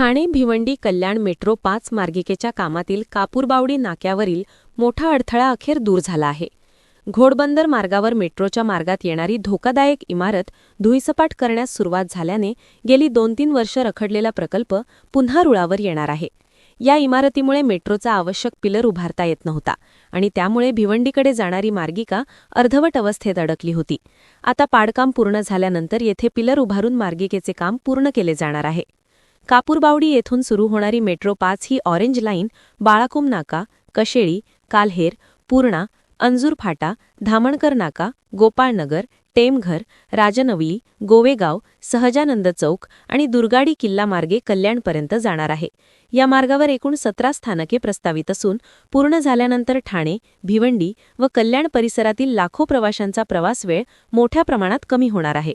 Thane Bhiwandi Kalyan metro 5 मार्गिकेच्या कामातील कापूरबावडी नाक्यावरील मोठा अडथळा अखेर दूर झाला आहे. घोडबंदर मार्गावर मेट्रोच्या मार्गात येणारी धोकादायक इमारत धुळीसपाट करण्यास सुरुवात झाल्याने गेली 2-3 वर्ष रखडलेला प्रकल्प पुन्हा रुळावर येणार आहे. या इमारतीमुळे मेट्रोचा आवश्यक पिलर उभारता येत नव्हता आणि त्यामुळे भिवंडीकडे जाणारी मार्गिका अर्धवट अवस्थेत अडकली होती. आता पाडकाम पूर्ण झाल्यानंतर येथे पिलर उभारून मार्गिकेचे काम पूर्ण केले जाणार आहे. कापूरबावडी येथून सुरू होणारी मेट्रो 5 ही ऑरेंज लाईन बाळाकुम नाका, कशेळी, काल्हेर, पूर्णा, अंजूर फाटा, धामणकर नाका, गोपाळनगर, टेमघर, राजनवली, गोवेगाव, सहजानंद चौक आणि दुर्गाडी किल्ला मार्गे कल्याणपर्यंत जाणार आहे. या मार्गावर एकूण 17 स्थानके प्रस्तावित असून पूर्ण झाल्यानंतर ठाणे, भिवंडी व कल्याण परिसरातील लाखो प्रवाशांचा प्रवास वेळ मोठ्या प्रमाणात कमी होणार आहे.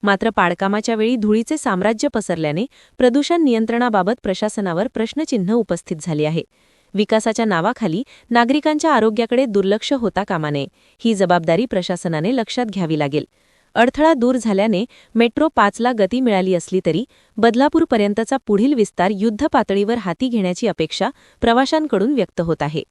मात्र पाडकामाच्या वेळी धुळीचे साम्राज्य पसरल्याने प्रदूषण नियंत्रणाबाबत प्रशासनावर प्रश्नचिन्ह उपस्थित झाले आहे. विकासाच्या नावाखाली नागरिकांच्या आरोग्याकडे दुर्लक्ष होता कामा नये, ही जबाबदारी प्रशासनाने लक्षात घ्यावी लागेल. अडथळा दूर झाल्याने मेट्रो 5ला गती मिळाली असली तरी बदलापूरपर्यंतचा पुढील विस्तार युद्ध युद्धपातळीवर हाती घेण्याची अपेक्षा प्रवाशांकडून व्यक्त होत आहे.